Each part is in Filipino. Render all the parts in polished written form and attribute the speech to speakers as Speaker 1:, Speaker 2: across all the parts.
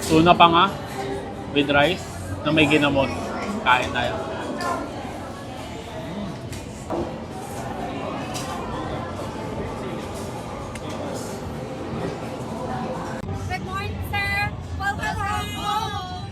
Speaker 1: Tuna pa nga with rice na may ginamot. Kain tayo.
Speaker 2: Good morning, sir. Welcome home.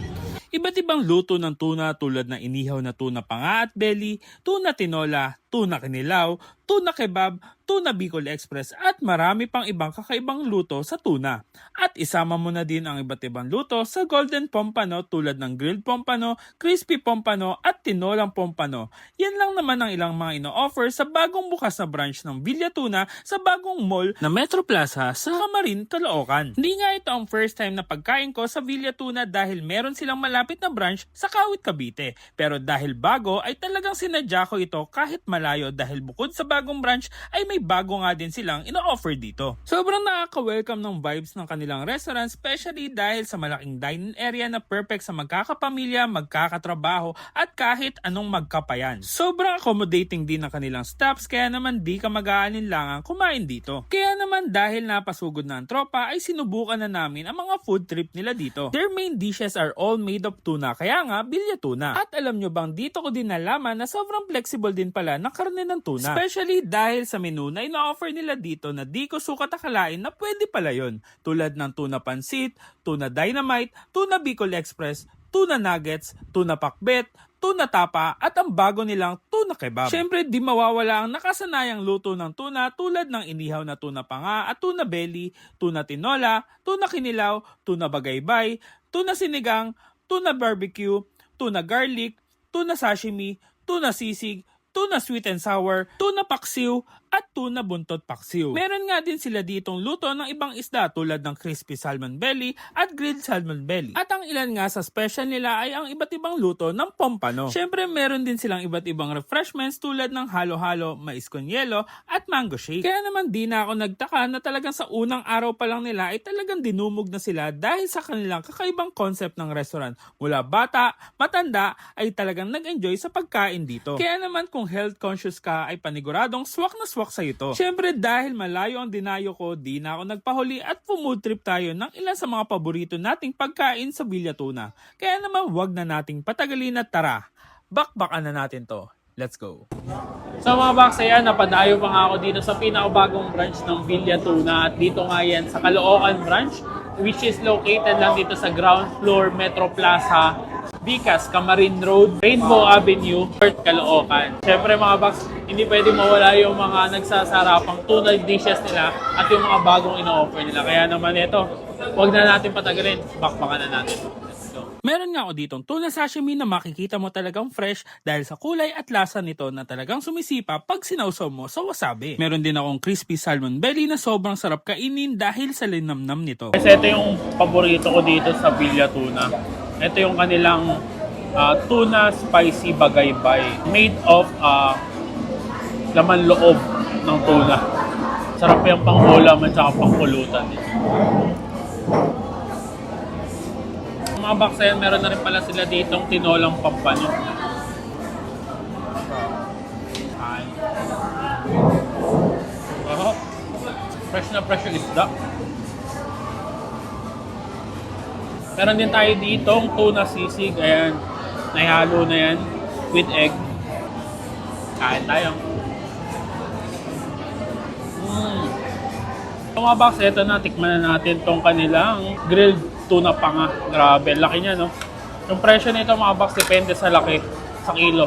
Speaker 3: Iba't ibang luto ng tuna tulad ng inihaw na tuna panga at belly, tuna tinola, tuna kinilaw, tuna kebab, tuna Bicol Express at marami pang ibang kakaibang luto sa tuna. At isama mo na din ang iba't ibang luto sa golden pompano tulad ng grilled pompano, crispy pompano at tinolang pompano. Yan lang naman ang ilang mga ino-offer sa bagong bukas na branch ng Villa Tuna sa bagong mall na Metro Plaza sa Camarin, Caloocan. Hindi nga ito ang first time na pagkain ko sa Villa Tuna dahil meron silang malapit na branch sa Kawit, Cavite. Pero dahil bago ay talagang sinadya ko ito kahit malayo dahil bukod sa bagong branch ay may bago nga din silang ino-offer dito. Sobrang nakaka-welcome ng vibes ng kanilang restaurant, especially dahil sa malaking dining area na perfect sa magkakapamilya, magkakatrabaho at kahit anong magkapayan. Sobrang accommodating din ng kanilang staffs kaya naman di ka mag-aalinlangan kumain dito. Kaya naman dahil napasugod na ang tropa ay sinubukan na namin ang mga food trip nila dito. Their main dishes are all made of tuna kaya nga Villa Tuna. At alam nyo bang dito ko din nalaman na sobrang flexible din pala ng karne ng tuna. Especially dahil sa menu na ina-offer nila dito na di ko sukat akalain na pwede pala yon. Tulad ng tuna pansit, tuna dynamite, tuna Bicol Express, tuna nuggets, tuna pakbet, tuna tapa at ang bago nilang tuna kebab. Syempre di mawawala ang nakasanayang luto ng tuna tulad ng inihaw na tuna panga at tuna belly, tuna tinola, tuna kinilaw, tuna bagaybay, tuna sinigang, tuna barbecue, tuna garlic, tuna sashimi, tuna sisig, tuna sweet and sour, tuna paksiw, at tuna buntot paksiw. Meron nga din sila ditong luto ng ibang isda tulad ng crispy salmon belly at grilled salmon belly. At ang ilan nga sa special nila ay ang iba't ibang luto ng pompano. Syempre meron din silang iba't ibang refreshments tulad ng halo-halo, mais con yelo, at mango shake. Kaya naman di na ako nagtaka na talagang sa unang araw pa lang nila ay talagang dinumog na sila dahil sa kanilang kakaibang concept ng restaurant. Mula bata, matanda ay talagang nag-enjoy sa pagkain dito. Kaya naman kung health conscious ka ay paniguradong swak na swak sa ito. Syempre dahil malayo ang dinayo ko, di na ako nagpahuli at food trip tayo ng ilan sa mga paborito nating pagkain sa Villa Tuna. Kaya naman wag na nating patagalin at tara, bakbakan na natin to. Let's go!
Speaker 1: So mga box, ayan, napadayo pa nga ako dito sa pinakabagong branch ng Villa Tuna at dito nga yan sa Caloocan branch which is located lang dito sa ground floor Metro Plaza, Vicas, Camarin Road, Rainbow Avenue, Port Caloocan. Siyempre mga box, hindi pwede mawala yung mga nagsasarapang tuna dishes nila at yung mga bagong ino-offer nila. Kaya naman ito, huwag na natin patagalin, bakbakan na natin. Let's go.
Speaker 3: Meron nga ako ditong tuna sashimi na makikita mo talagang fresh dahil sa kulay at lasa nito na talagang sumisipa pag sinausaw mo sa wasabi. Meron din akong crispy salmon belly na sobrang sarap kainin dahil sa linamnam nito.
Speaker 1: Kasi ito yung paborito ko dito sa Villa Tuna. Ito yung kanilang tuna spicy bagaybay made of laman loob ng tuna. Sarap yung pang-ulam at saka pang-pulutan. Mga baksayan, meron na rin pala sila ditong tinolang pampano. Ay. Oh, fresh na fresh yung isda. Meron din tayo ditong tuna sisig. Ayan, naihalo na yan with egg. Kain tayo. So mga box, eto na, tikman na natin tong kanilang grilled tuna panga. Grabe, laki niya, no? Yung presyo nito mga box, depende sa laki, sa kilo.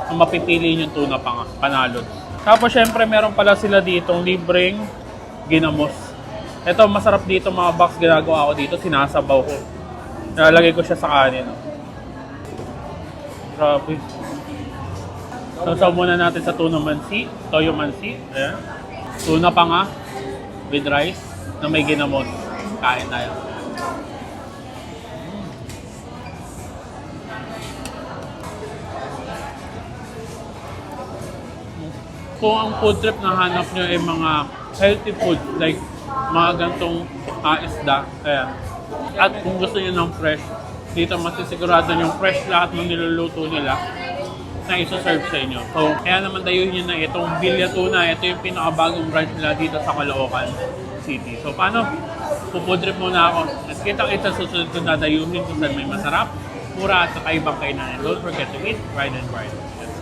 Speaker 1: Ang mapipili yung tuna panga, panalo. Tapos syempre, meron pala sila ditong libreng ginamos. Ito, masarap dito mga box, ginagawa ko dito, sinasabaw ko. Nalalagay ko siya sa kanin. No? Grabe. Sausaw muna natin sa tuna mansi, toyo mansi. Ayan. Tuna panga with rice na may ginamot. Kain tayo. Kung ang food trip na hanap nyo ay mga healthy food like mga gantong isda, ayan. At kung gusto nyo ng fresh, dito masisigurado yung fresh lahat ng niluluto nila na isa-serve sa inyo. So, kaya naman dayuhin nyo na itong Villa Tuna. Ito yung pinakabagong branch nila dito sa Caloocan City. So, paano? Pufood trip muna ako. At kita-kita susunod kong dadayuhin kung saan may masarap, mura at kakaibang kainan. And don't forget to eat, ride and ride. Let's